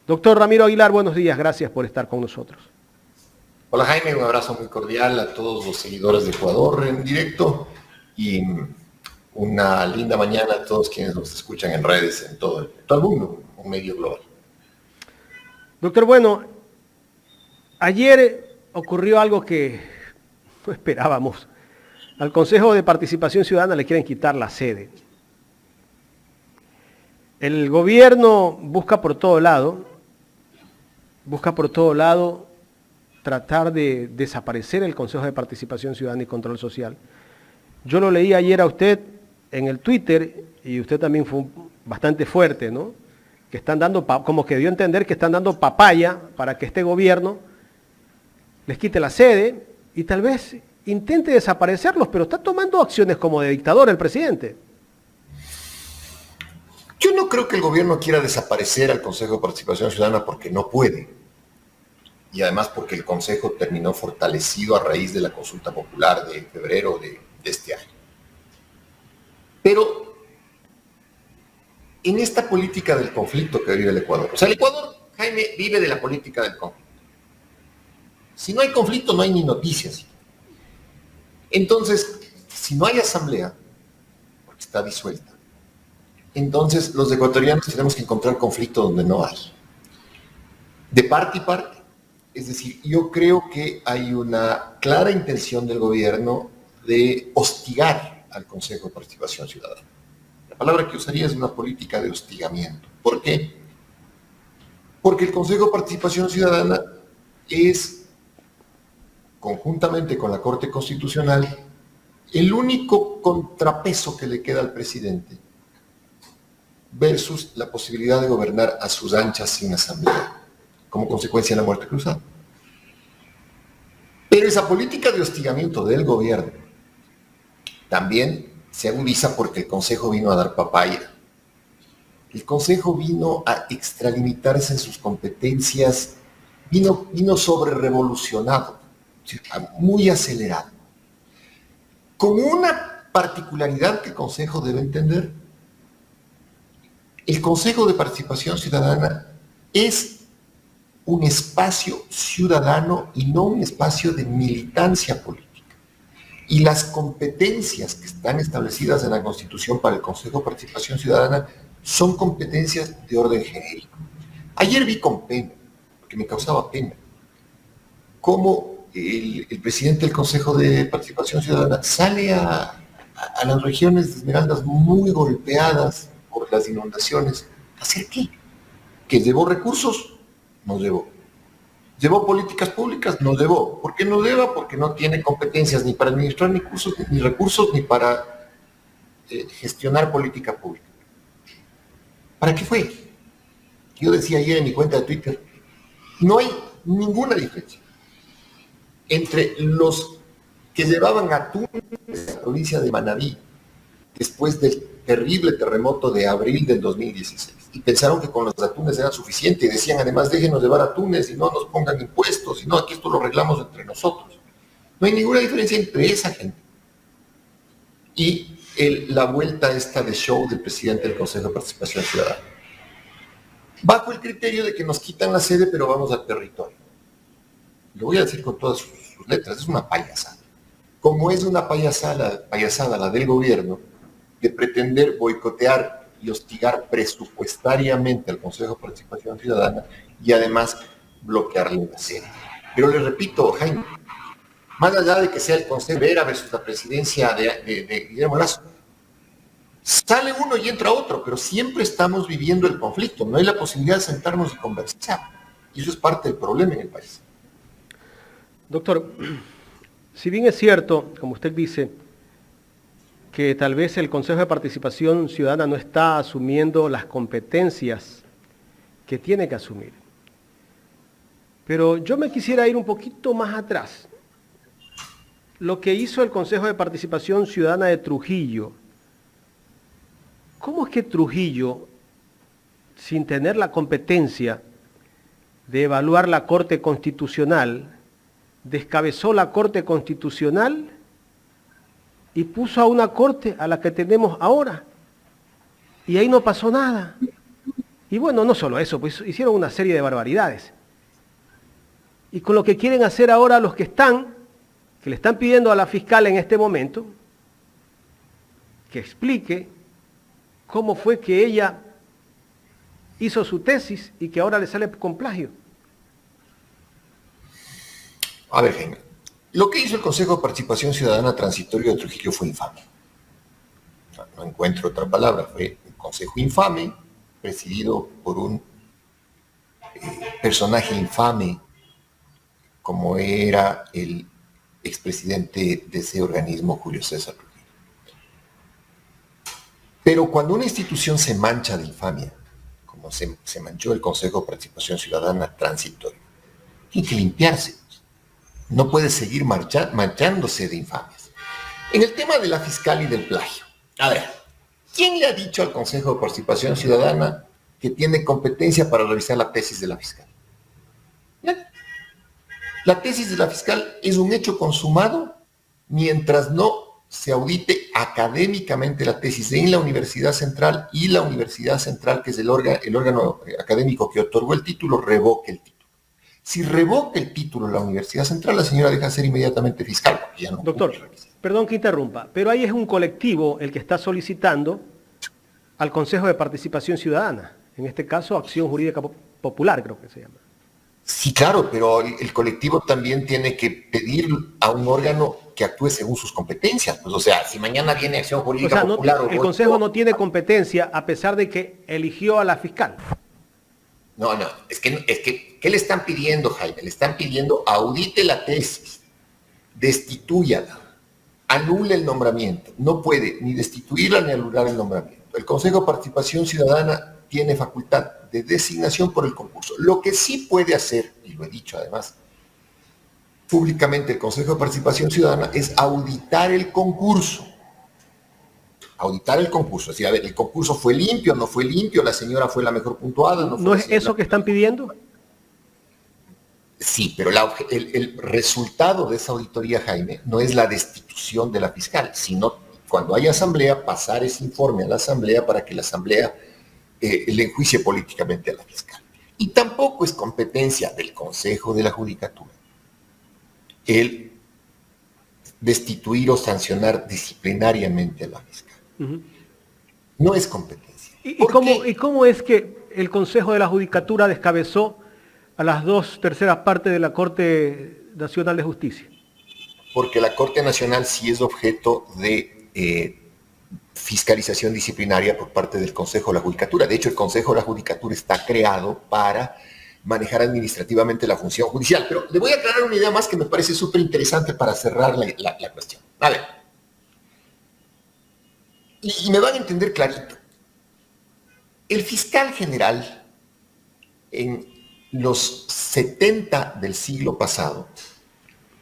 Doctor Ramiro Aguilar, buenos días, gracias por estar con nosotros. Hola Jaime, un abrazo muy cordial a todos los seguidores de Ecuador en directo y una linda mañana a todos quienes nos escuchan en redes en todo el mundo, un medio global. Doctor, bueno, ayer ocurrió algo que no esperábamos. Al Consejo de Participación Ciudadana le quieren quitar la sede. El gobierno busca por todo lado tratar de desaparecer el Consejo de Participación Ciudadana y Control Social. Yo lo leí ayer a usted en el Twitter y usted también fue bastante fuerte, ¿no? Que están dando, como que dio a entender que están dando papaya para que este gobierno les quite la sede y tal vez intente desaparecerlos, pero está tomando acciones como de dictador el presidente. Yo no creo que el gobierno quiera desaparecer al Consejo de Participación Ciudadana porque no puede. Y además porque el Consejo terminó fortalecido a raíz de la consulta popular de febrero de este año. Pero en esta política del conflicto que vive el Ecuador, o sea, el Ecuador, Jaime, vive de la política del conflicto. Si no hay conflicto, no hay ni noticias. Entonces, si no hay asamblea, porque está disuelta, entonces los ecuatorianos tenemos que encontrar conflicto donde no hay. De parte y parte. Es decir, yo creo que hay una clara intención del gobierno de hostigar al Consejo de Participación Ciudadana. La palabra que usaría es una política de hostigamiento. ¿Por qué? Porque el Consejo de Participación Ciudadana es, conjuntamente con la Corte Constitucional, el único contrapeso que le queda al presidente versus la posibilidad de gobernar a sus anchas sin asamblea, como consecuencia de la muerte cruzada. Pero esa política de hostigamiento del gobierno también se agudiza porque el Consejo vino a dar papaya. El Consejo vino a extralimitarse en sus competencias, vino sobre revolucionado, muy acelerado. Con una particularidad que el Consejo debe entender. El Consejo de Participación Ciudadana es un espacio ciudadano y no un espacio de militancia política. Y las competencias que están establecidas en la Constitución para el Consejo de Participación Ciudadana son competencias de orden genérico. Ayer vi con pena, porque me causaba pena, cómo el presidente del Consejo de Participación Ciudadana sale a las regiones de Esmeraldas muy golpeadas por las inundaciones. ¿Hacer qué? ¿Que llevó recursos? Nos llevó. ¿Llevó políticas públicas? Nos llevó. ¿Por qué nos lleva? Porque no tiene competencias ni para administrar ni recursos, ni para gestionar política pública. ¿Para qué fue? Yo decía ayer en mi cuenta de Twitter, no hay ninguna diferencia entre los que llevaban atunes a la provincia de Manabí después del terrible terremoto de abril del 2016 y pensaron que con los atunes era suficiente y decían además déjenos llevar atunes y no nos pongan impuestos y no, aquí esto lo arreglamos entre nosotros. No hay ninguna diferencia entre esa gente y la vuelta esta de show del presidente del Consejo de Participación Ciudadana. Bajo el criterio de que nos quitan la sede pero vamos al territorio. Lo voy a decir con todas sus letras, es una payasada. Como es una payasada la del gobierno de pretender boicotear y hostigar presupuestariamente al Consejo de Participación Ciudadana y además bloquearle la sede. Pero le repito, Jaime, más allá de que sea el Consejo Vera versus la presidencia de Guillermo Lasso, sale uno y entra otro, pero siempre estamos viviendo el conflicto, no hay la posibilidad de sentarnos y conversar. Y eso es parte del problema en el país. Doctor, si bien es cierto, como usted dice, que tal vez el Consejo de Participación Ciudadana no está asumiendo las competencias que tiene que asumir, pero yo me quisiera ir un poquito más atrás. Lo que hizo el Consejo de Participación Ciudadana de Trujillo, ¿cómo es que Trujillo, sin tener la competencia de evaluar la Corte Constitucional, descabezó la Corte Constitucional y puso a una corte a la que tenemos ahora? Y ahí no pasó nada. Y bueno, no solo eso, pues hicieron una serie de barbaridades. Y con lo que quieren hacer ahora los que le están pidiendo a la fiscal en este momento, que explique cómo fue que ella hizo su tesis y que ahora le sale con plagio. A ver, Jaime, lo que hizo el Consejo de Participación Ciudadana Transitorio de Trujillo fue infame. No encuentro otra palabra, fue un consejo infame, presidido por un personaje infame como era el expresidente de ese organismo, Julio César Trujillo. Pero cuando una institución se mancha de infamia, como se manchó el Consejo de Participación Ciudadana Transitorio, tiene que limpiarse. No puede seguir manchándose de infamias. En el tema de la fiscal y del plagio, a ver, ¿quién le ha dicho al Consejo de Participación Ciudadana que tiene competencia para revisar la tesis de la fiscal? Nadie. La tesis de la fiscal es un hecho consumado mientras no se audite académicamente la tesis en la Universidad Central y la Universidad Central, que es el órgano académico que otorgó el título, revoque el título. Si revoca el título la Universidad Central, la señora deja de ser inmediatamente fiscal. Porque ya no. Doctor, perdón que interrumpa, pero ahí es un colectivo el que está solicitando al Consejo de Participación Ciudadana, en este caso Acción Jurídica Popular, creo que se llama. Sí, claro, pero el colectivo también tiene que pedir a un órgano que actúe según sus competencias. Pues, o sea, si mañana viene Acción Jurídica Popular... el Consejo no tiene competencia a pesar de que eligió a la fiscal. No, es que, ¿qué le están pidiendo, Jaime? Le están pidiendo audite la tesis, destituyala, anule el nombramiento. No puede ni destituirla ni anular el nombramiento. El Consejo de Participación Ciudadana tiene facultad de designación por el concurso. Lo que sí puede hacer, y lo he dicho además, públicamente el Consejo de Participación Ciudadana es auditar el concurso. Auditar el concurso. Es decir, a ver, ¿el concurso fue limpio, no fue limpio? ¿La señora fue la mejor puntuada? ¿No es eso que están pidiendo? Sí, pero el resultado de esa auditoría, Jaime, no es la destitución de la fiscal, sino cuando haya asamblea, pasar ese informe a la asamblea para que la asamblea le enjuicie políticamente a la fiscal. Y tampoco es competencia del Consejo de la Judicatura el destituir o sancionar disciplinariamente a la fiscal. Uh-huh. No es competencia. ¿Y cómo es que el Consejo de la Judicatura descabezó a las 2/3 partes de la Corte Nacional de Justicia? Porque la Corte Nacional sí es objeto de fiscalización disciplinaria por parte del Consejo de la Judicatura. De hecho, el Consejo de la Judicatura está creado para manejar administrativamente la función judicial. Pero le voy a aclarar una idea más que me parece súper interesante para cerrar la cuestión. A ver. Y me van a entender clarito. El fiscal general en los 70 del siglo pasado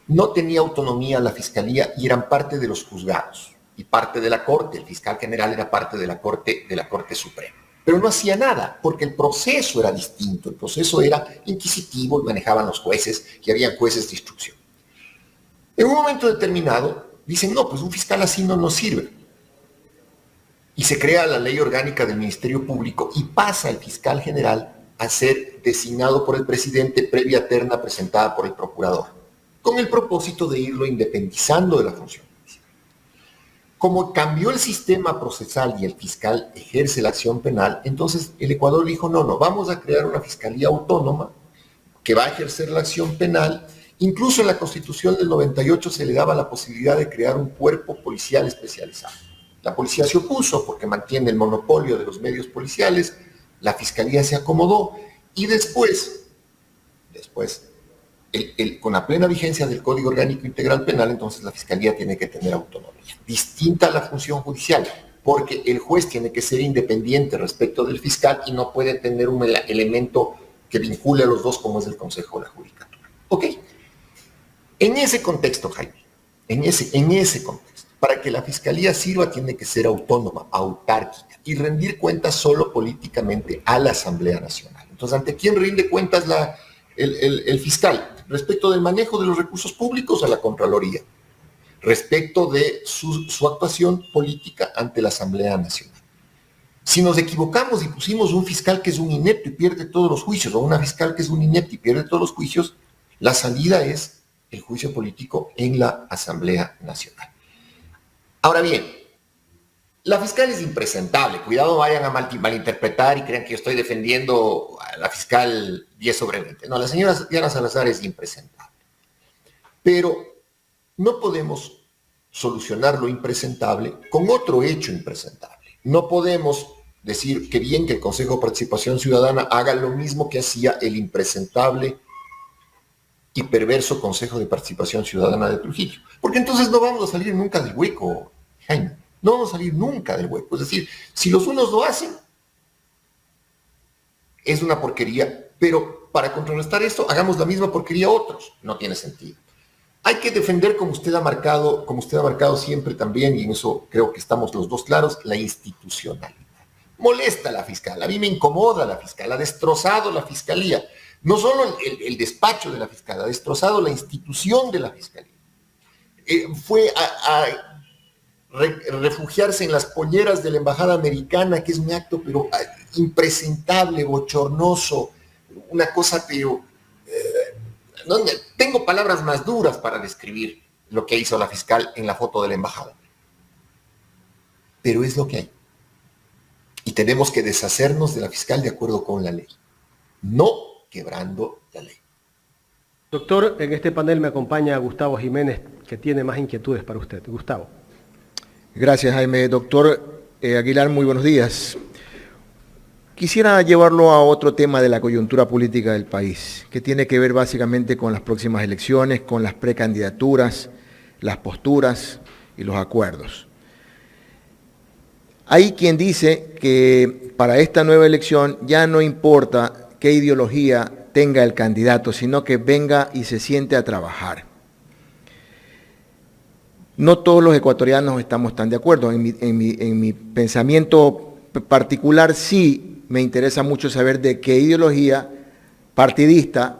no tenía autonomía la fiscalía y eran parte de los juzgados y parte de la Corte. El fiscal general era parte de la Corte Suprema. Pero no hacía nada, porque el proceso era distinto. El proceso era inquisitivo y manejaban los jueces, y habían jueces de instrucción. En un momento determinado, dicen, no, pues un fiscal así no nos sirve. Y se crea la ley orgánica del Ministerio Público y pasa el fiscal general a ser designado por el presidente previa terna presentada por el procurador, con el propósito de irlo independizando de la función judicial. Como cambió el sistema procesal y el fiscal ejerce la acción penal, entonces el Ecuador dijo, no, vamos a crear una fiscalía autónoma que va a ejercer la acción penal. Incluso en la Constitución del 98 se le daba la posibilidad de crear un cuerpo policial especializado. La policía se opuso porque mantiene el monopolio de los medios policiales, la fiscalía se acomodó y después, con la plena vigencia del Código Orgánico Integral Penal, entonces la fiscalía tiene que tener autonomía, distinta a la función judicial, porque el juez tiene que ser independiente respecto del fiscal y no puede tener un elemento que vincule a los dos como es el Consejo de la Judicatura. ¿Ok? En ese contexto, Jaime, en ese contexto, para que la fiscalía sirva tiene que ser autónoma, autárquica y rendir cuentas solo políticamente a la Asamblea Nacional. Entonces, ¿ante quién rinde cuentas el fiscal? Respecto del manejo de los recursos públicos, a la Contraloría. Respecto de su actuación política ante la Asamblea Nacional. Si nos equivocamos y pusimos un fiscal que es un inepto y pierde todos los juicios, o una fiscal que es un inepto y pierde todos los juicios, la salida es el juicio político en la Asamblea Nacional. Ahora bien, la fiscal es impresentable. Cuidado, vayan a malinterpretar y crean que yo estoy defendiendo a la fiscal 10/20. No, la señora Diana Salazar es impresentable. Pero no podemos solucionar lo impresentable con otro hecho impresentable. No podemos decir que bien que el Consejo de Participación Ciudadana haga lo mismo que hacía el impresentable y perverso Consejo de Participación Ciudadana de Trujillo. Porque entonces no vamos a salir nunca del hueco, Jaime. No vamos a salir nunca del hueco. Es decir, si los unos lo hacen, es una porquería, pero para contrarrestar esto, hagamos la misma porquería a otros. No tiene sentido. Hay que defender, como usted ha marcado siempre también, y en eso creo que estamos los dos claros, la institucionalidad. Molesta a la fiscal, a mí me incomoda la fiscal, ha destrozado la fiscalía. No solo el despacho de la fiscal, ha destrozado la institución de la fiscalía. Fue a refugiarse en las polleras de la embajada americana, que es un acto pero impresentable, bochornoso, una cosa pero... no, tengo palabras más duras para describir lo que hizo la fiscal en la foto de la embajada. Pero es lo que hay. Y tenemos que deshacernos de la fiscal de acuerdo con la ley, no quebrando la ley. Doctor, en este panel me acompaña Gustavo Jiménez, que tiene más inquietudes para usted. Gustavo. Gracias, Jaime. Doctor Aguilar, muy buenos días. Quisiera llevarlo a otro tema de la coyuntura política del país, que tiene que ver básicamente con las próximas elecciones, con las precandidaturas, las posturas y los acuerdos. Hay quien dice que para esta nueva elección ya no importa qué ideología tenga el candidato, sino que venga y se siente a trabajar. No todos los ecuatorianos estamos tan de acuerdo. En mi pensamiento particular sí me interesa mucho saber de qué ideología partidista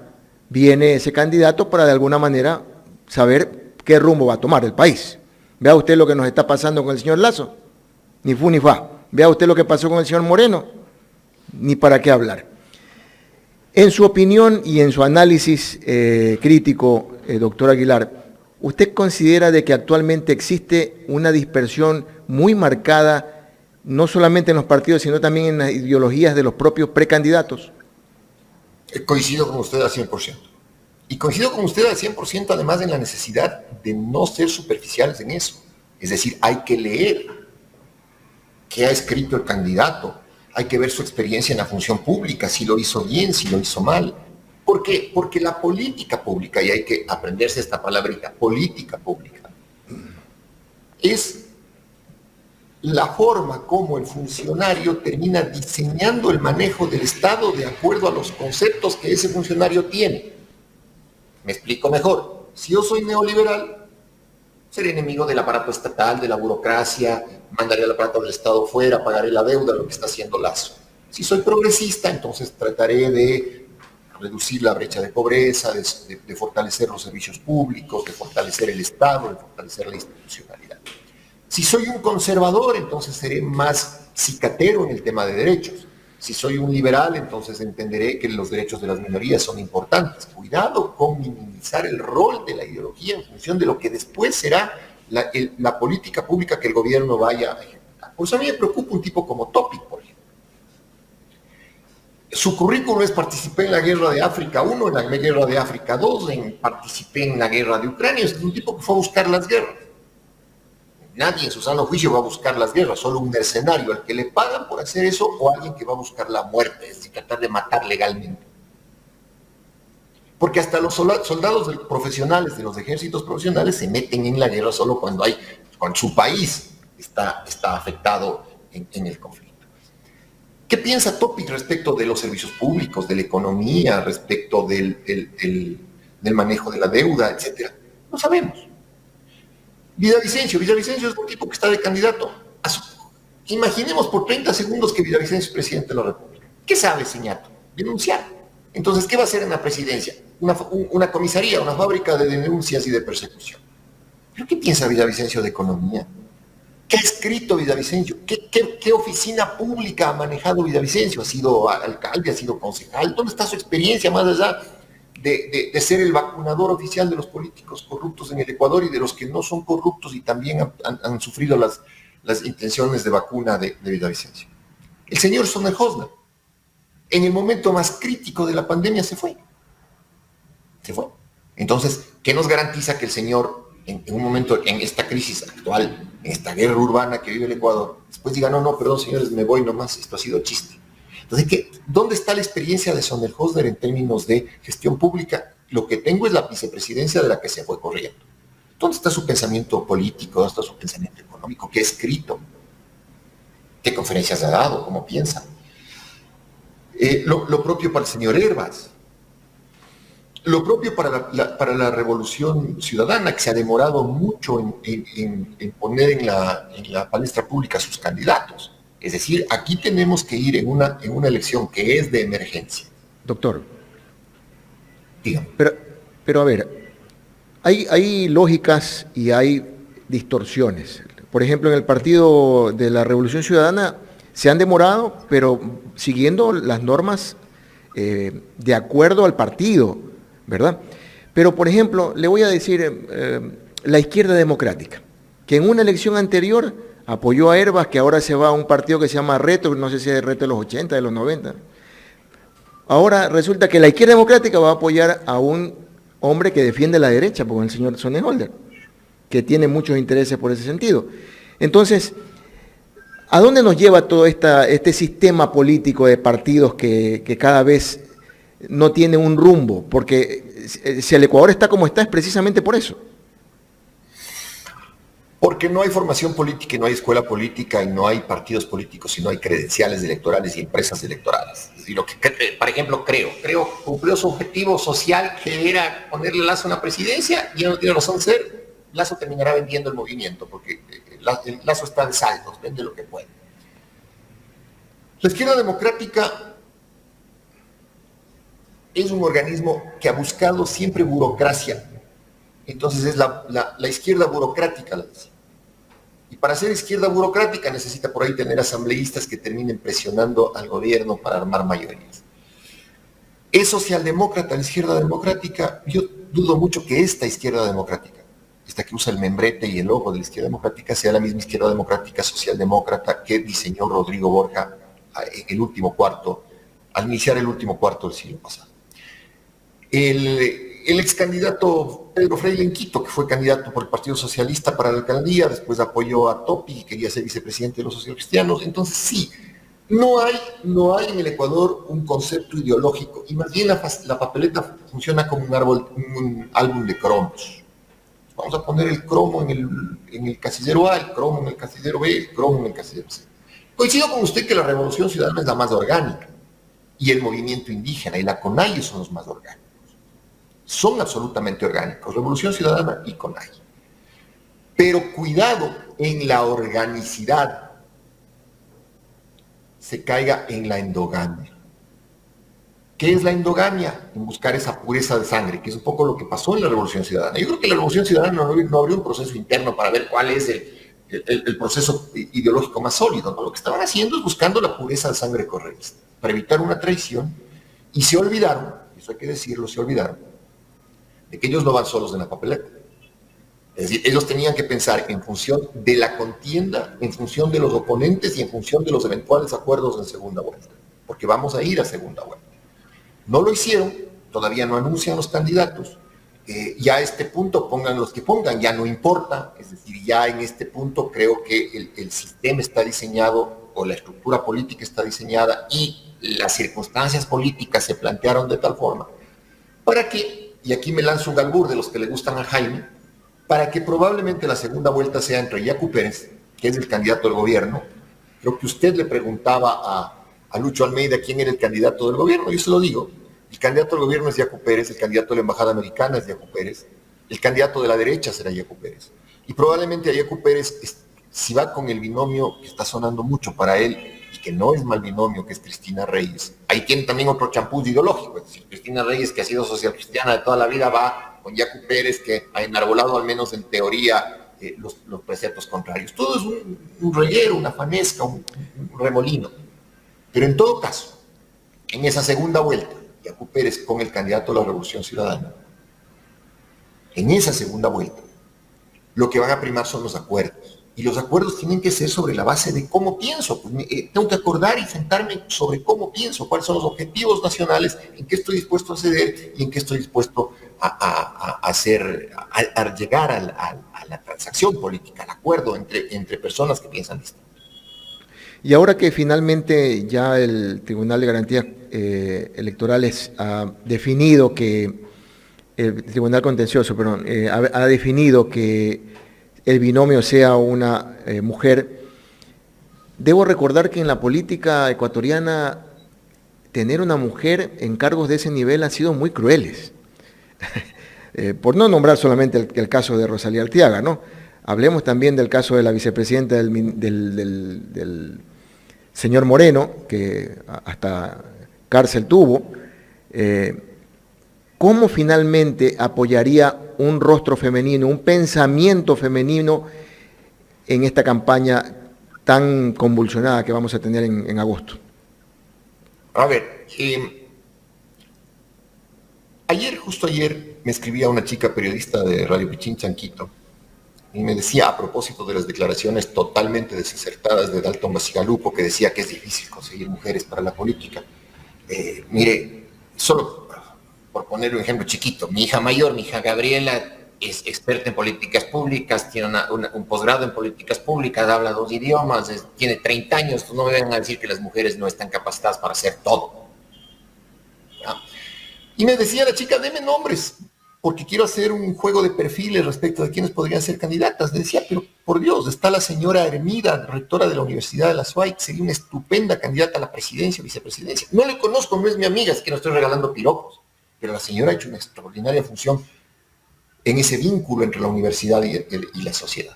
viene ese candidato para de alguna manera saber qué rumbo va a tomar el país. Vea usted lo que nos está pasando con el señor Lasso, ni fu ni fa. Vea usted lo que pasó con el señor Moreno, ni para qué hablar. En su opinión y en su análisis crítico, doctor Aguilar, ¿usted considera de que actualmente existe una dispersión muy marcada, no solamente en los partidos, sino también en las ideologías de los propios precandidatos? Coincido con usted al 100%. Y coincido con usted al 100% además en la necesidad de no ser superficiales en eso. Es decir, hay que leer qué ha escrito el candidato, hay que ver su experiencia en la función pública, si lo hizo bien, si lo hizo mal. ¿Por qué? Porque la política pública, y hay que aprenderse esta palabrita, política pública, es la forma como el funcionario termina diseñando el manejo del Estado de acuerdo a los conceptos que ese funcionario tiene. Me explico mejor. Si yo soy neoliberal, seré enemigo del aparato estatal, de la burocracia, mandaré al aparato del Estado fuera, pagaré la deuda, lo que está haciendo Lasso. Si soy progresista, entonces trataré de reducir la brecha de pobreza, de fortalecer los servicios públicos, de fortalecer el Estado, de fortalecer la institucionalidad. Si soy un conservador, entonces seré más cicatero en el tema de derechos. Si soy un liberal, entonces entenderé que los derechos de las minorías son importantes. Cuidado con minimizar el rol de la ideología en función de lo que después será la política pública que el gobierno vaya a ejecutar. Por eso a mí me preocupa un tipo como Topic, por ejemplo. Su currículum es participé en la guerra de África 1, en la guerra de África 2, participé en la guerra de Ucrania. Es un tipo que fue a buscar las guerras. Nadie en su sano juicio va a buscar las guerras, solo un mercenario al que le pagan por hacer eso o alguien que va a buscar la muerte, es decir, tratar de matar legalmente. Porque hasta los soldados profesionales de los ejércitos profesionales se meten en la guerra solo cuando su país está afectado en el conflicto. ¿Qué piensa Topic respecto de los servicios públicos, de la economía, respecto del manejo de la deuda, etcétera? No sabemos. Villavicencio es un tipo que está de candidato. Imaginemos por 30 segundos que Villavicencio es presidente de la República. ¿Qué sabe Señato? Denunciar. Entonces, ¿qué va a hacer en la presidencia? Una comisaría, una fábrica de denuncias y de persecución. ¿Pero qué piensa Villavicencio de economía? ¿Qué ha escrito Villavicencio? ¿Qué oficina pública ha manejado Villavicencio? ¿Ha sido alcalde? ¿Ha sido concejal? ¿Dónde está su experiencia más allá de ser el vacunador oficial de los políticos corruptos en el Ecuador y de los que no son corruptos y también han sufrido las intenciones de vacuna de Villavicencio? El señor Sonneghosner, en el momento más crítico de la pandemia, se fue. Se fue. Entonces, ¿qué nos garantiza que el señor, en un momento, en esta crisis actual, en esta guerra urbana que vive el Ecuador, después diga, no, perdón, señores, me voy nomás, esto ha sido chiste? Entonces, ¿dónde está la experiencia de Sonneghosner en términos de gestión pública? Lo que tengo es la vicepresidencia de la que se fue corriendo. ¿Dónde está su pensamiento político? ¿Dónde está su pensamiento económico? ¿Qué ha escrito? ¿Qué conferencias ha dado? ¿Cómo piensa? Lo propio para el señor Hervas. Lo propio para la Revolución Ciudadana, que se ha demorado mucho en poner en la palestra pública sus candidatos. Es decir, aquí tenemos que ir en una elección que es de emergencia. Doctor, Dígame. pero a ver, hay lógicas y hay distorsiones. Por ejemplo, en el Partido de la Revolución Ciudadana se han demorado, pero siguiendo las normas de acuerdo al partido, ¿verdad? Pero, por ejemplo, le voy a decir la izquierda democrática, que en una elección anterior apoyó a Hervas, que ahora se va a un partido que se llama Reto, no sé si es Reto de los 80, de los 90. Ahora resulta que la izquierda democrática va a apoyar a un hombre que defiende la derecha, como el señor Sonneghosner, que tiene muchos intereses por ese sentido. Entonces, ¿a dónde nos lleva todo este sistema político de partidos que cada vez no tiene un rumbo? Porque si el Ecuador está como está es precisamente por eso. Porque no hay formación política y no hay escuela política y no hay partidos políticos y no hay credenciales electorales y empresas electorales. Y lo que, por ejemplo, creo cumplió su objetivo social, que era ponerle Lazo a una presidencia, y ya no tiene razón de ser. Lazo terminará vendiendo el movimiento porque el Lazo está en saldos, vende lo que puede. La izquierda democrática es un organismo que ha buscado siempre burocracia. Entonces es la izquierda burocrática, la decía. Y para ser izquierda burocrática necesita por ahí tener asambleístas que terminen presionando al gobierno para armar mayorías. ¿Es socialdemócrata la izquierda democrática? Yo dudo mucho que esta izquierda democrática, esta que usa el membrete y el logo de la izquierda democrática, sea la misma izquierda democrática socialdemócrata que diseñó Rodrigo Borja al iniciar el último cuarto del siglo pasado. El ex candidato Pedro Freire en Quito, que fue candidato por el Partido Socialista para la alcaldía, después apoyó a Topi y quería ser vicepresidente de los socialcristianos. Entonces sí, no hay en el Ecuador un concepto ideológico, y más bien la papeleta funciona como un álbum de cromos. Vamos a poner el cromo en el casillero A, el cromo en el casillero B, el cromo en el casillero C. Coincido con usted que la Revolución Ciudadana es la más orgánica, y el movimiento indígena y la CONAIE son los más orgánicos. Son absolutamente orgánicos, Revolución Ciudadana y CONAIE. Pero cuidado en la organicidad, se caiga en la endogamia. ¿Qué es la endogamia? En buscar esa pureza de sangre, que es un poco lo que pasó en la Revolución Ciudadana. Yo creo que la Revolución Ciudadana no abrió un proceso interno para ver cuál es el proceso ideológico más sólido, ¿no? Lo que estaban haciendo es buscando la pureza de sangre correísta, para evitar una traición, y se olvidaron, eso hay que decirlo, se olvidaron, de que ellos no van solos en la papeleta. Es decir, ellos tenían que pensar en función de la contienda, en función de los oponentes y en función de los eventuales acuerdos en segunda vuelta, porque vamos a ir a segunda vuelta. No lo hicieron, todavía no anuncian los candidatos, ya a este punto pongan los que pongan, ya no importa, es decir, ya en este punto creo que el sistema está diseñado, o la estructura política está diseñada, y las circunstancias políticas se plantearon de tal forma, para que, y aquí me lanzo un albur de los que le gustan a Jaime, para que probablemente la segunda vuelta sea entre Yacu Pérez, que es el candidato del gobierno. Creo que usted le preguntaba a Lucho Almeida quién era el candidato del gobierno, yo se lo digo. El candidato del gobierno es Yacu Pérez, el candidato de la embajada americana es Yacu Pérez, el candidato de la derecha será Yacu Pérez. Y probablemente a Yacu Pérez, si va con el binomio que está sonando mucho para él, y que no es mal binomio, que es Cristina Reyes, ahí tiene también otro champús ideológico, es decir, Cristina Reyes, que ha sido social cristiana de toda la vida, va con Yacu Pérez, que ha enarbolado al menos en teoría los preceptos contrarios. Todo es un reguero, una fanesca, un remolino. Pero en todo caso, en esa segunda vuelta, Yacu Pérez con el candidato a la Revolución Ciudadana, en esa segunda vuelta, lo que van a primar son los acuerdos. Y los acuerdos tienen que ser sobre la base de cómo pienso. Pues tengo que acordar y sentarme sobre cómo pienso, cuáles son los objetivos nacionales, en qué estoy dispuesto a ceder y en qué estoy dispuesto a llegar a la transacción política, al acuerdo entre personas que piensan distinto. Y ahora que finalmente ya el Tribunal de Garantías Electorales ha definido que, el Tribunal Contencioso, perdón, ha definido que el binomio sea una mujer, debo recordar que en la política ecuatoriana tener una mujer en cargos de ese nivel han sido muy crueles. Por no nombrar solamente el caso de Rosalía Arteaga, ¿no? Hablemos también del caso de la vicepresidenta del señor Moreno, que hasta cárcel tuvo. ¿Cómo finalmente apoyaría un rostro femenino, un pensamiento femenino en esta campaña tan convulsionada que vamos a tener en agosto? A ver, justo ayer, me escribía una chica periodista de Radio Pichincha en Quito y me decía, a propósito de las declaraciones totalmente desacertadas de Dalton Bacigalupo, que decía que es difícil conseguir mujeres para la política. Mire, solo por poner un ejemplo chiquito, mi hija mayor, mi hija Gabriela, es experta en políticas públicas, tiene un posgrado en políticas públicas, habla 2 idiomas, tiene 30 años, no me vengan a decir que las mujeres no están capacitadas para hacer todo. ¿Ya? Y me decía la chica, deme nombres, porque quiero hacer un juego de perfiles respecto de quiénes podrían ser candidatas. Le decía, pero por Dios, está la señora Hermida, rectora de la Universidad de la SUAY, que sería una estupenda candidata a la presidencia o vicepresidencia. No le conozco, no es mi amiga, es que no estoy regalando piropos. Pero la señora ha hecho una extraordinaria función en ese vínculo entre la universidad y la sociedad.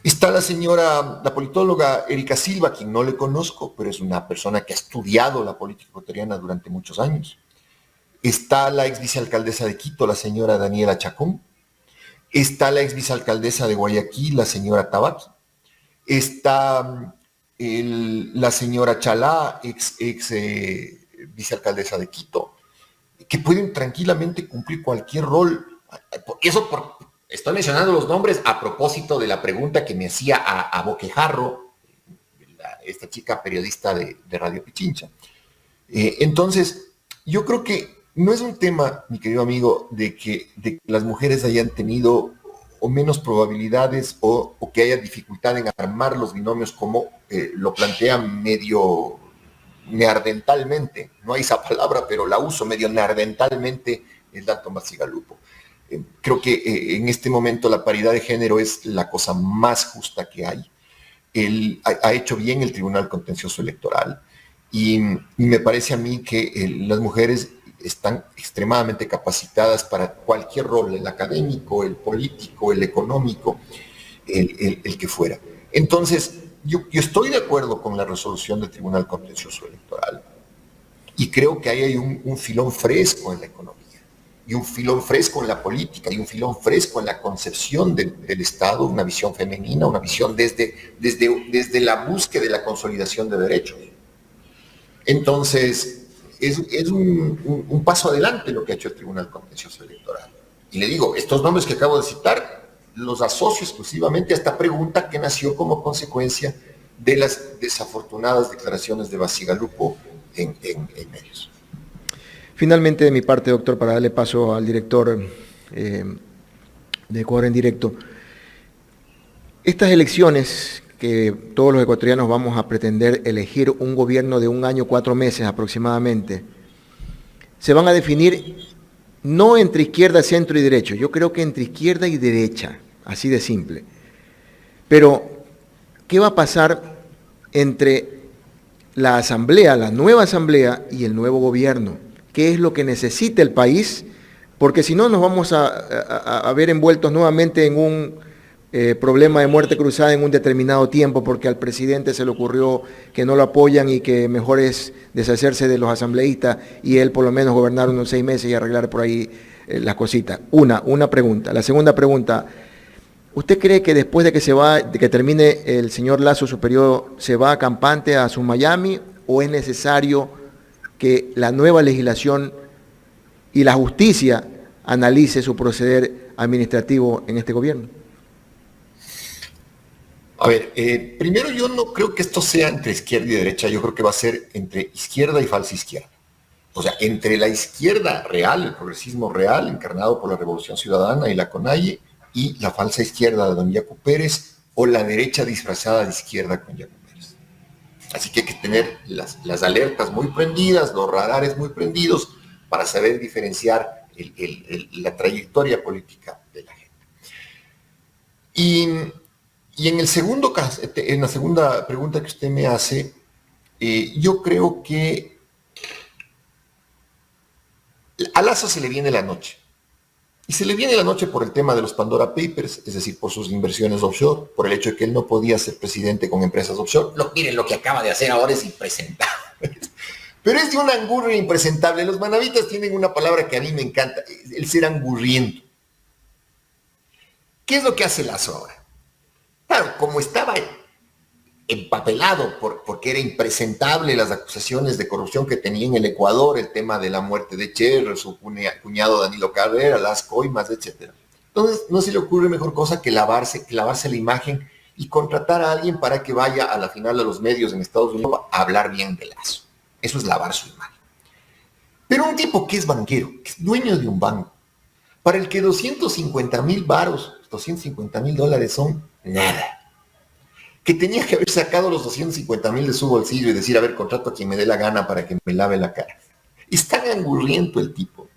Está la politóloga Erika Silva, quien no le conozco, pero es una persona que ha estudiado la política ecuatoriana durante muchos años. Está la ex vicealcaldesa de Quito, la señora Daniela Chacón. Está la ex vicealcaldesa de Guayaquil, la señora Tabaqui. Está la señora Chalá, ex vicealcaldesa de Quito, que pueden tranquilamente cumplir cualquier rol. Estoy mencionando los nombres a propósito de la pregunta que me hacía a Boquejarro, esta chica periodista de Radio Pichincha. Entonces, yo creo que no es un tema, mi querido amigo, de que las mujeres hayan tenido o menos probabilidades o que haya dificultad en armar los binomios como lo plantea medio neardentalmente, no hay esa palabra, pero la uso medio neardentalmente, el Dalton Bacigalupo. Creo que en este momento la paridad de género es la cosa más justa que hay. Él ha hecho bien el Tribunal Contencioso Electoral y me parece a mí que las mujeres están extremadamente capacitadas para cualquier rol, el académico, el político, el económico, el que fuera. Entonces, yo estoy de acuerdo con la resolución del Tribunal Contencioso Electoral y creo que ahí hay un filón fresco en la economía y un filón fresco en la política y un filón fresco en la concepción del Estado, una visión femenina, una visión desde la búsqueda de la consolidación de derechos. Entonces, es un paso adelante lo que ha hecho el Tribunal Contencioso Electoral. Y le digo, estos nombres que acabo de citar los asocio exclusivamente a esta pregunta que nació como consecuencia de las desafortunadas declaraciones de Bacigalupo en medios. Finalmente, de mi parte, doctor, para darle paso al director de Ecuador en Directo, estas elecciones que todos los ecuatorianos vamos a pretender elegir un gobierno de 1 año, 4 meses aproximadamente, se van a definir no entre izquierda, centro y derecho, yo creo que entre izquierda y derecha, así de simple. Pero, ¿qué va a pasar entre la asamblea, la nueva asamblea y el nuevo gobierno? ¿Qué es lo que necesita el país? Porque si no nos vamos a ver envueltos nuevamente en un problema de muerte cruzada en un determinado tiempo, porque al presidente se le ocurrió que no lo apoyan y que mejor es deshacerse de los asambleístas y él por lo menos gobernar unos 6 meses y arreglar por ahí las cositas. Una pregunta. La segunda pregunta, ¿Usted cree que después de que termine el señor Lasso su periodo, se va a campante a su Miami, o es necesario que la nueva legislación y la justicia analice su proceder administrativo en este gobierno? A ver, primero yo no creo que esto sea entre izquierda y derecha, yo creo que va a ser entre izquierda y falsa izquierda. O sea, entre la izquierda real, el progresismo real, encarnado por la Revolución Ciudadana y la CONAIE, y la falsa izquierda de don Yacu Pérez, o la derecha disfrazada de izquierda con Yacu Pérez. Así que hay que tener las alertas muy prendidas, los radares muy prendidos, para saber diferenciar la trayectoria política de la gente. Y en el segundo caso, en la segunda pregunta que usted me hace, yo creo que a Lasso se le viene la noche. Y se le viene la noche por el tema de los Pandora Papers, es decir, por sus inversiones offshore, por el hecho de que él no podía ser presidente con empresas offshore. Miren, lo que acaba de hacer ahora es impresentable. Pero es de un angurria impresentable. Los manavitas tienen una palabra que a mí me encanta, el ser angurriento. ¿Qué es lo que hace Lasso ahora? Claro, como estaba empapelado porque era impresentable las acusaciones de corrupción que tenía en el Ecuador, el tema de la muerte de Cherrer, su cuñado Danilo Carrera, las coimas, etc. Entonces, no se le ocurre mejor cosa que lavarse la imagen y contratar a alguien para que vaya a la final de los medios en Estados Unidos a hablar bien de Lasso. Eso es lavar su imagen. Pero un tipo que es banquero, que es dueño de un banco, para el que 250,000 varos, $250,000 son nada, que tenía que haber sacado los 250,000 de su bolsillo y decir, a ver, contrato a quien me dé la gana para que me lave la cara. Es tan angurriento el tipo,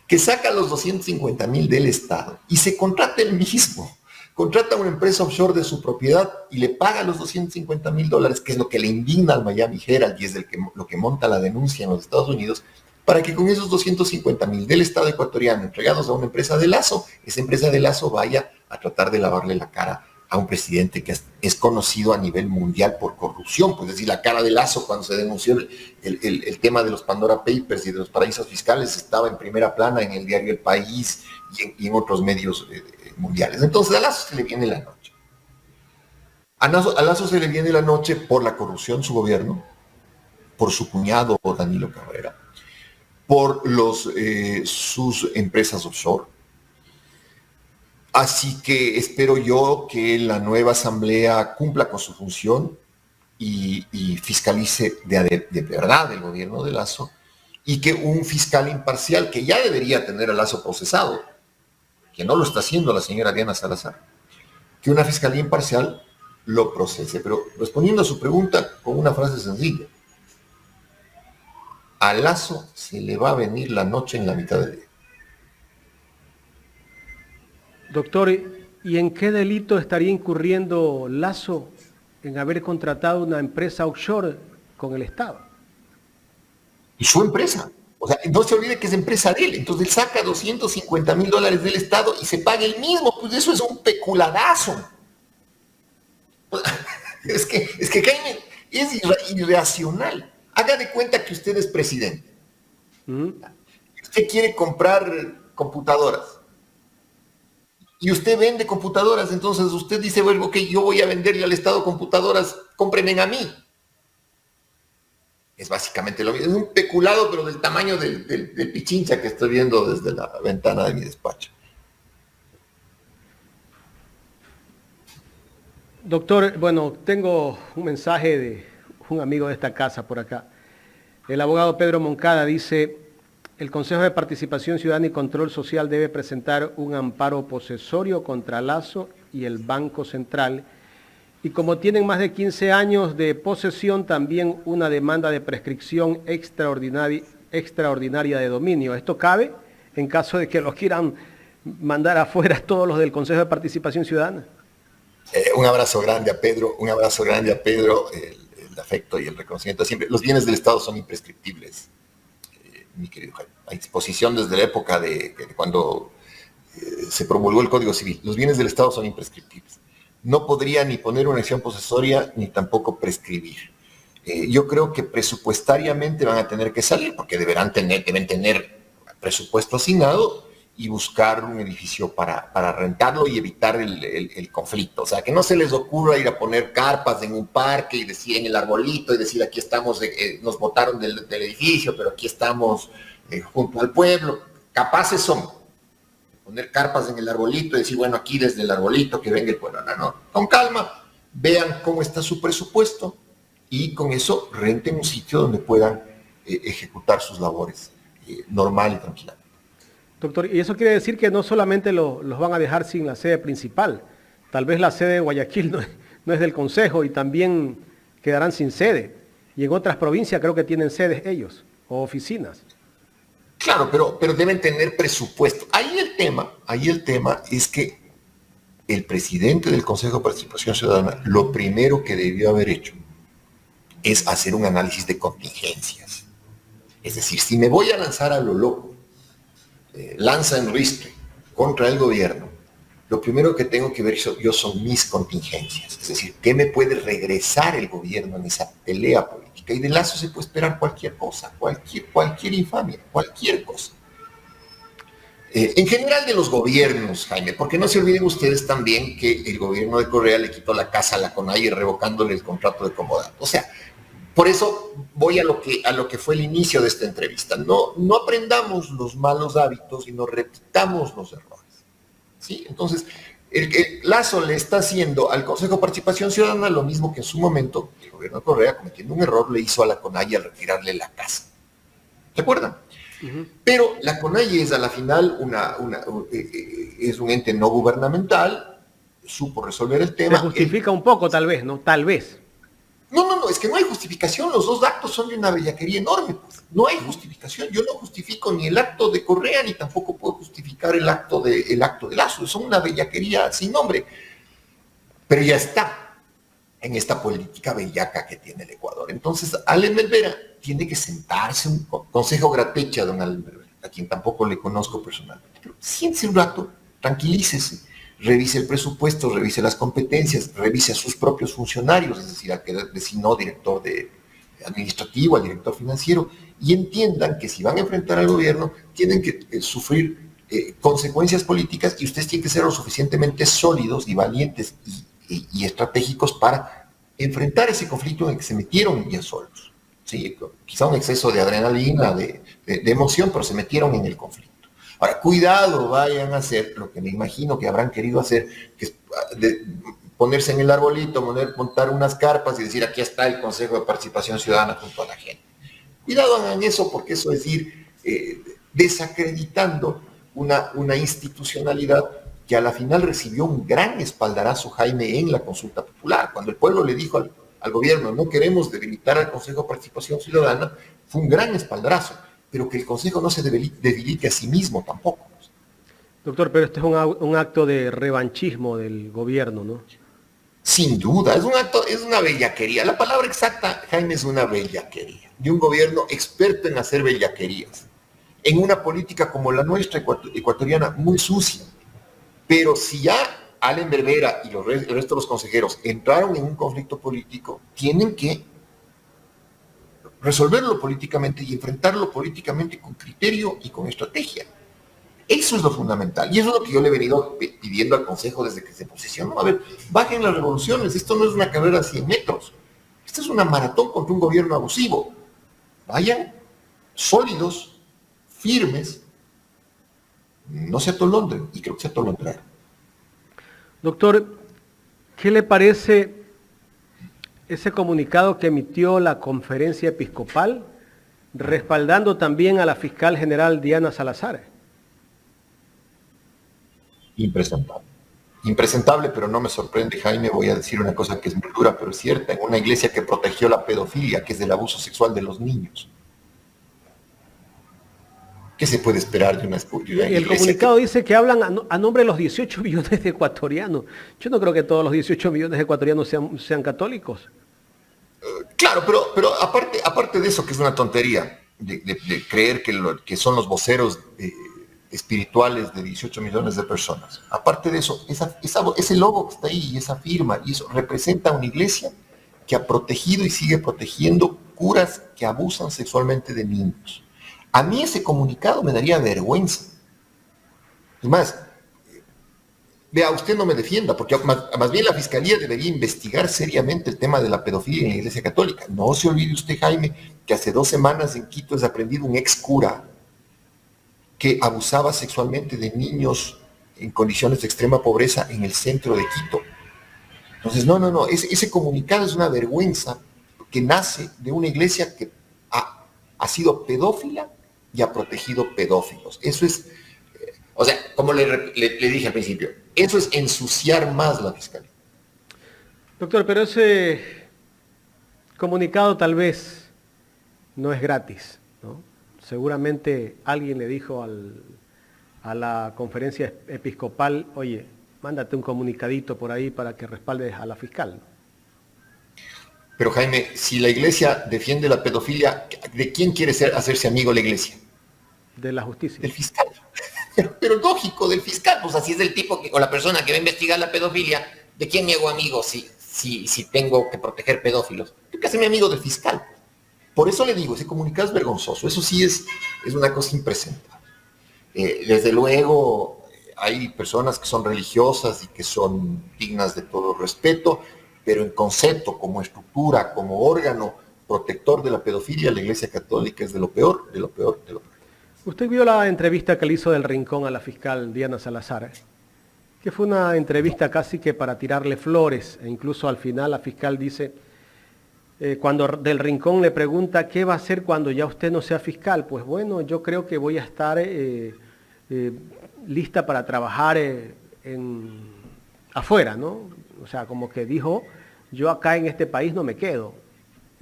que saca los 250,000 del Estado y se contrata él mismo. Contrata a una empresa offshore de su propiedad y le paga los $250,000, que es lo que le indigna al Miami Herald y es lo que monta la denuncia en los Estados Unidos, para que con esos 250,000 del Estado ecuatoriano entregados a una empresa de Lasso, esa empresa de Lasso vaya a tratar de lavarle la cara a un presidente que es conocido a nivel mundial por corrupción. Pues decir, la cara de Lasso cuando se denunció el tema de los Pandora Papers y de los paraísos fiscales estaba en primera plana en el diario El País y en otros medios mundiales. Entonces a Lasso se le viene la noche. A Lasso se le viene la noche por la corrupción de su gobierno, por su cuñado Danilo Carrera, por sus empresas offshore. Así que espero yo que la nueva asamblea cumpla con su función y fiscalice de verdad el gobierno de Lasso, y que un fiscal imparcial, que ya debería tener a Lasso procesado, que no lo está haciendo la señora Diana Salazar, que una fiscalía imparcial lo procese. Pero respondiendo a su pregunta con una frase sencilla, a Lasso se le va a venir la noche en la mitad del día. Doctor, ¿y en qué delito estaría incurriendo Lasso en haber contratado una empresa offshore con el Estado? Y su empresa. O sea, no se olvide que es empresa de él. Entonces él saca $250,000 del Estado y se paga él mismo. Pues eso es un peculadazo. Es que Jaime, es irracional. Haga de cuenta que usted es presidente. Usted quiere comprar computadoras. Y usted vende computadoras, entonces usted dice, bueno, ok, yo voy a venderle al Estado computadoras, cómprenme a mí. Es básicamente lo mismo, es un peculado, pero del tamaño del pichincha que estoy viendo desde la ventana de mi despacho. Doctor, bueno, tengo un mensaje de un amigo de esta casa por acá. El abogado Pedro Moncada dice: el Consejo de Participación Ciudadana y Control Social debe presentar un amparo posesorio contra Lasso y el Banco Central. Y como tienen más de 15 años de posesión, también una demanda de prescripción extraordinaria de dominio. ¿Esto cabe en caso de que los quieran mandar afuera todos los del Consejo de Participación Ciudadana? Un abrazo grande a Pedro, el afecto y el reconocimiento siempre. Los bienes del Estado son imprescriptibles, mi querido Jaime. Hay disposición desde la época de cuando se promulgó el Código Civil. Los bienes del Estado son imprescriptibles. No podría ni poner una acción posesoria ni tampoco prescribir. Yo creo que presupuestariamente van a tener que salir porque deben tener presupuesto asignado y buscar un edificio para rentarlo y evitar el conflicto. O sea, que no se les ocurra ir a poner carpas en un parque y decir en el arbolito y decir aquí estamos, nos botaron del edificio, pero aquí estamos junto al pueblo. Capaces son poner carpas en el arbolito y decir, bueno, aquí desde el arbolito que venga el pueblo. No. Con calma, vean cómo está su presupuesto y con eso renten un sitio donde puedan ejecutar sus labores normal y tranquilamente. Doctor, y eso quiere decir que no solamente los van a dejar sin la sede principal, tal vez la sede de Guayaquil no es del Consejo y también quedarán sin sede. Y en otras provincias creo que tienen sedes ellos, o oficinas. Claro, pero deben tener presupuesto. Ahí el tema es que el presidente del Consejo de Participación Ciudadana lo primero que debió haber hecho es hacer un análisis de contingencias. Es decir, si me voy a lanzar a lo loco, lanza en ristre contra el gobierno, lo primero que tengo que ver yo son mis contingencias. Es decir, ¿qué me puede regresar el gobierno en esa pelea política? Y de Lazo se puede esperar cualquier cosa, cualquier infamia, cualquier cosa. En general de los gobiernos, Jaime, porque no se olviden ustedes también que el gobierno de Correa le quitó la casa a la CONAIE revocándole el contrato de comodato. O sea, por eso voy a lo que fue el inicio de esta entrevista. No aprendamos los malos hábitos y no repitamos los errores. ¿Sí? Entonces, el Lazo le está haciendo al Consejo de Participación Ciudadana lo mismo que en su momento el gobierno de Correa, cometiendo un error, le hizo a la CONAIE al retirarle la casa. ¿Se acuerdan? Uh-huh. Pero la CONAIE es a la final es un ente no gubernamental, supo resolver el tema. Se justifica un poco, tal vez, ¿no? Tal vez. No, es que no hay justificación, los dos actos son de una bellaquería enorme, pues. No hay justificación, yo no justifico ni el acto de Correa, ni tampoco puedo justificar el acto de Lazo, son una bellaquería sin nombre, pero ya está en esta política bellaca que tiene el Ecuador. Entonces, Allen Melvera tiene que sentarse, un consejo gratecha, don Allen Melvera, a quien tampoco le conozco personalmente, pero siéntese un rato, tranquilícese, revise el presupuesto, revise las competencias, revise a sus propios funcionarios, es decir, al que designó director administrativo, al director financiero, y entiendan que si van a enfrentar al gobierno, tienen que sufrir consecuencias políticas y ustedes tienen que ser lo suficientemente sólidos y valientes y estratégicos para enfrentar ese conflicto en el que se metieron ya solos. Sí, quizá un exceso de adrenalina, de emoción, pero se metieron en el conflicto. Ahora, cuidado, vayan a hacer lo que me imagino que habrán querido hacer, que es ponerse en el arbolito, montar unas carpas y decir, aquí está el Consejo de Participación Ciudadana junto a la gente. Cuidado hagan eso, porque eso es ir desacreditando una institucionalidad que a la final recibió un gran espaldarazo, Jaime, en la consulta popular. Cuando el pueblo le dijo al gobierno, no queremos debilitar al Consejo de Participación Ciudadana, fue un gran espaldarazo. Pero que el Consejo no se debilite a sí mismo tampoco. Doctor, pero este es un acto de revanchismo del gobierno, ¿no? Sin duda, es una bellaquería. La palabra exacta, Jaime, es una bellaquería. De un gobierno experto en hacer bellaquerías. En una política como la nuestra, ecuatoriana, muy sucia. Pero si ya Allen Melvera y el resto de los consejeros entraron en un conflicto político, tienen que resolverlo políticamente y enfrentarlo políticamente con criterio y con estrategia. Eso es lo fundamental. Y eso es lo que yo le he venido pidiendo al Consejo desde que se posicionó. A ver, bajen las revoluciones. Esto no es una carrera a 100 metros. Esto es una maratón contra un gobierno abusivo. Vayan sólidos, firmes. No se atolondren. Y creo que se atolondraron. Doctor, ¿qué le parece ese comunicado que emitió la Conferencia Episcopal, respaldando también a la fiscal general Diana Salazar? Impresentable. Impresentable, pero no me sorprende, Jaime. Voy a decir una cosa que es muy dura, pero es cierta. En una iglesia que protegió la pedofilia, que es el abuso sexual de los niños. ¿Qué se puede esperar de una iglesia? El comunicado dice que hablan a nombre de los 18 millones de ecuatorianos. Yo no creo que todos los 18 millones de ecuatorianos sean católicos. Claro, pero aparte de eso, que es una tontería, de creer que son los voceros espirituales de 18 millones de personas. Aparte de eso, ese logo que está ahí y esa firma, y eso representa una iglesia que ha protegido y sigue protegiendo curas que abusan sexualmente de niños. A mí ese comunicado me daría vergüenza. Es más, vea, usted no me defienda, porque más bien la Fiscalía debería investigar seriamente el tema de la pedofilia en la Iglesia Católica. No se olvide usted, Jaime, que hace 2 semanas en Quito es aprendido un ex cura que abusaba sexualmente de niños en condiciones de extrema pobreza en el centro de Quito. Entonces, no, ese comunicado es una vergüenza que nace de una iglesia que ha sido pedófila y ha protegido pedófilos. Eso es, o sea, como le dije al principio, eso es ensuciar más la fiscalía. Doctor, pero ese comunicado tal vez no es gratis, ¿no? Seguramente alguien le dijo a la conferencia episcopal, oye, mándate un comunicadito por ahí para que respaldes a la fiscal, ¿no? Pero Jaime, si la iglesia defiende la pedofilia, ¿de quién quiere hacerse amigo la iglesia? De la justicia. Del fiscal. Pero lógico, del fiscal. Pues así es el tipo o la persona que va a investigar la pedofilia. ¿De quién me hago amigo si tengo que proteger pedófilos? Tengo que hacerme amigo del fiscal. Por eso le digo, ese comunicado es vergonzoso. Eso sí es una cosa impresentable. Desde luego, hay personas que son religiosas y que son dignas de todo respeto, pero en concepto, como estructura, como órgano protector de la pedofilia, la Iglesia Católica es de lo peor, de lo peor, de lo peor. Usted vio la entrevista que le hizo del Rincón a la fiscal Diana Salazar, que fue una entrevista casi que para tirarle flores, e incluso al final la fiscal dice, cuando del Rincón le pregunta qué va a hacer cuando ya usted no sea fiscal, pues bueno, yo creo que voy a estar lista para trabajar afuera, ¿no? O sea, como que dijo, yo acá en este país no me quedo,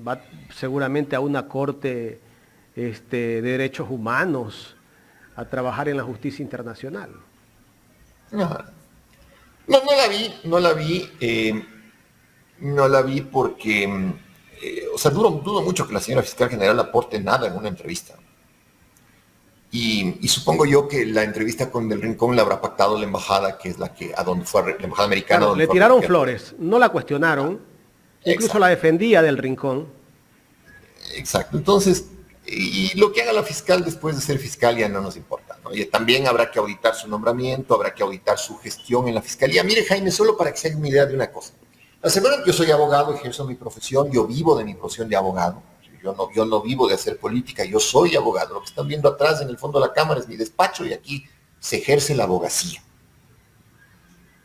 va seguramente a una corte de derechos humanos, a trabajar en la justicia internacional. No la vi porque, o sea, dudo mucho que la señora fiscal general aporte nada en una entrevista. Y supongo yo que la entrevista con Del Rincón la habrá pactado la embajada, que es a donde fue la embajada americana. Claro, le tiraron flores, no la cuestionaron, incluso exacto, la defendía Del Rincón. Exacto, entonces, y lo que haga la fiscal después de ser fiscal ya no nos importa, ¿no? Y también habrá que auditar su nombramiento, habrá que auditar su gestión en la fiscalía. Mire, Jaime, solo para que se haga una idea de una cosa. Aseguran que yo soy abogado, ejerzo mi profesión, yo vivo de mi profesión de abogado. Yo no vivo de hacer política, yo soy abogado. Lo que están viendo atrás en el fondo de la cámara es mi despacho y aquí se ejerce la abogacía.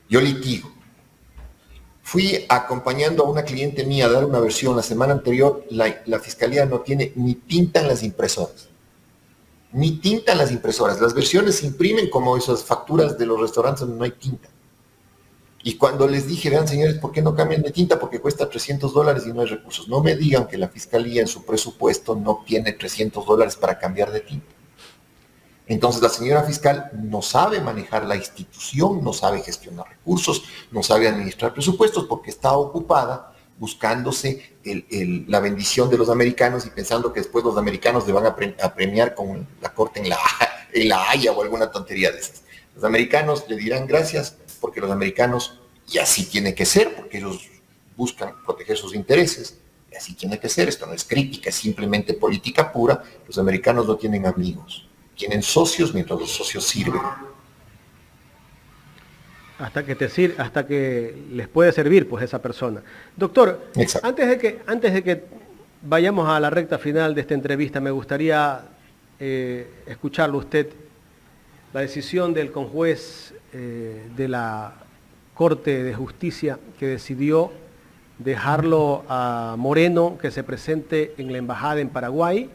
Yo litigo. Fui acompañando a una cliente mía a dar una versión la semana anterior. La fiscalía no tiene ni tinta en las impresoras. Ni tinta en las impresoras. Las versiones se imprimen como esas facturas de los restaurantes donde no hay tinta. Y cuando les dije, vean señores, ¿por qué no cambian de tinta? Porque cuesta $300 y no hay recursos. No me digan que la fiscalía en su presupuesto no tiene $300 para cambiar de tinta. Entonces la señora fiscal no sabe manejar la institución, no sabe gestionar recursos, no sabe administrar presupuestos porque está ocupada buscándose la bendición de los americanos y pensando que después los americanos le van a premiar con la corte en la Haya o alguna tontería de esas. Los americanos le dirán gracias porque los americanos, y así tiene que ser, porque ellos buscan proteger sus intereses, y así tiene que ser. Esto no es crítica, es simplemente política pura. Los americanos no tienen amigos, tienen socios mientras los socios sirven. Hasta que les puede servir pues esa persona. Doctor, antes de que vayamos a la recta final de esta entrevista, me gustaría escucharlo usted, la decisión del conjuez de la Corte de Justicia que decidió dejarlo a Moreno que se presente en la embajada en Paraguay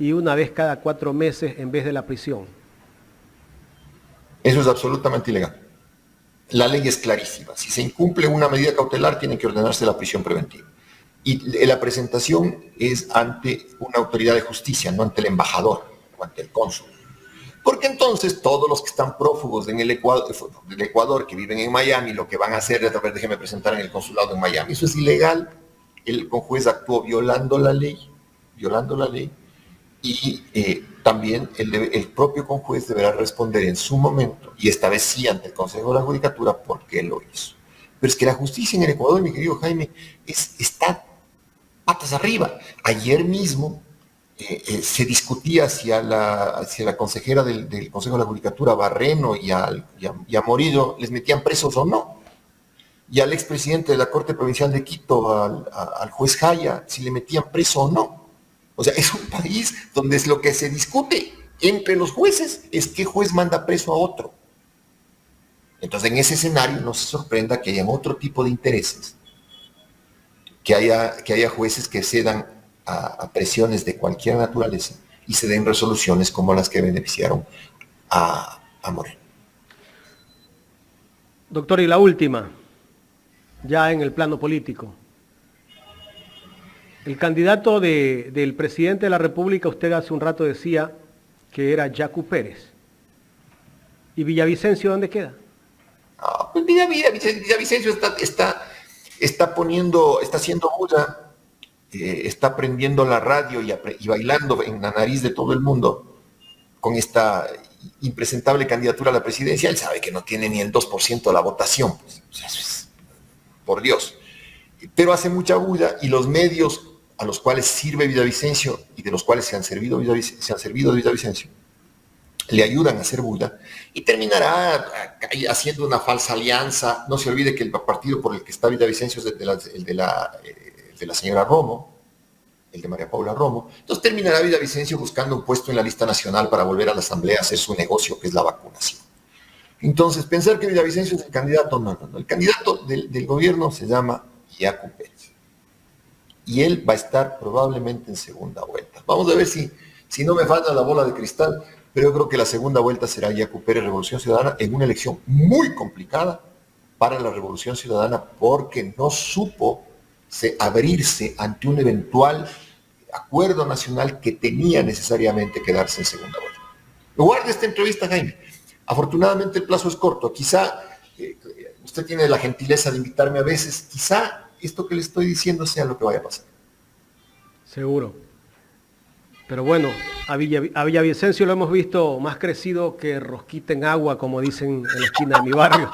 y una vez cada 4 meses en vez de la prisión. Eso es absolutamente ilegal. La ley es clarísima. Si se incumple una medida cautelar, tiene que ordenarse la prisión preventiva. Y la presentación es ante una autoridad de justicia, no ante el embajador o ante el cónsul. Porque entonces todos los que están prófugos del Ecuador, que viven en Miami, lo que van a hacer es, a ver, déjeme presentar en el consulado en Miami. Eso es ilegal. El conjuez actuó violando la ley, y también el propio conjuez deberá responder en su momento, y esta vez sí ante el Consejo de la Judicatura, por qué lo hizo. Pero es que la justicia en el Ecuador, mi querido Jaime, está patas arriba. Ayer mismo se discutía si a la consejera del Consejo de la Judicatura, Barreno, y a Morillo les metían presos o no. Y al expresidente de la Corte Provincial de Quito, al juez Jaya, si le metían preso o no. O sea, es un país donde es lo que se discute entre los jueces es qué juez manda preso a otro. Entonces, en ese escenario no se sorprenda que hayan otro tipo de intereses, que haya jueces que cedan a presiones de cualquier naturaleza y se den resoluciones como las que beneficiaron a Moreno. Doctor, y la última, ya en el plano político. El candidato del presidente de la República, usted hace un rato decía que era Yacu Pérez. ¿Y Villavicencio dónde queda? No, pues Villavicencio está haciendo bulla, está prendiendo la radio y bailando en la nariz de todo el mundo con esta impresentable candidatura a la presidencia. Él sabe que no tiene ni el 2% de la votación, pues, por Dios. Pero hace mucha bulla y los medios a los cuales sirve Villavicencio y de los cuales se han servido de Villavicencio le ayudan a hacer bulla y terminará haciendo una falsa alianza. No se olvide que el partido por el que está Villavicencio es el de la señora Romo, el de María Paula Romo. Entonces terminará Villavicencio buscando un puesto en la lista nacional para volver a la asamblea a hacer su negocio, que es la vacunación. Entonces, pensar que Villavicencio es el candidato, no. El candidato del gobierno se llama Yacu Pérez. Y él va a estar probablemente en segunda vuelta. Vamos a ver si no me falta la bola de cristal, pero yo creo que la segunda vuelta será Yacu Pérez, Revolución Ciudadana, en una elección muy complicada para la Revolución Ciudadana, porque no supo abrirse ante un eventual acuerdo nacional que tenía necesariamente que darse en segunda vuelta. Guarde esta entrevista, Jaime. Afortunadamente el plazo es corto. Quizá usted tiene la gentileza de invitarme a veces. Quizá esto que le estoy diciendo sea lo que vaya a pasar. Seguro. Pero bueno, a Villavicencio lo hemos visto más crecido que rosquita en agua, como dicen en la esquina de mi barrio.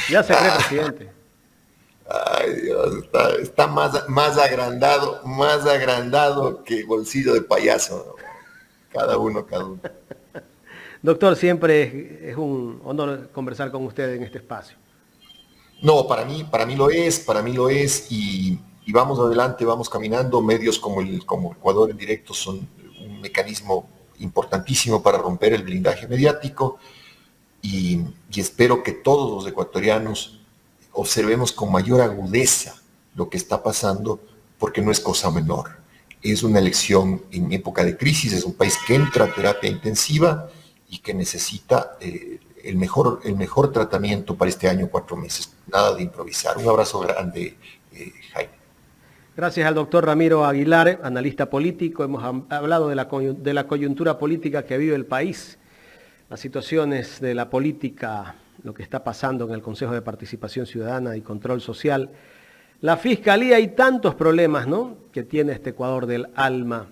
Ya se cree presidente. Ay, Dios, está más agrandado que bolsillo de payaso. Cada uno. Doctor, siempre es un honor conversar con usted en este espacio. No, para mí lo es y vamos adelante, vamos caminando. Medios como Ecuador en directo son un mecanismo importantísimo para romper el blindaje mediático y espero que todos los ecuatorianos observemos con mayor agudeza lo que está pasando, porque no es cosa menor. Es una elección en época de crisis, es un país que entra a terapia intensiva y que necesita el mejor tratamiento para este año, 4 meses. Nada de improvisar. Un abrazo grande, Jaime. Gracias al doctor Ramiro Aguilar, analista político. Hemos hablado de la coyuntura política que vive el país, las situaciones de la política, lo que está pasando en el Consejo de Participación Ciudadana y Control Social, la Fiscalía y tantos problemas, ¿no?, que tiene este Ecuador del alma.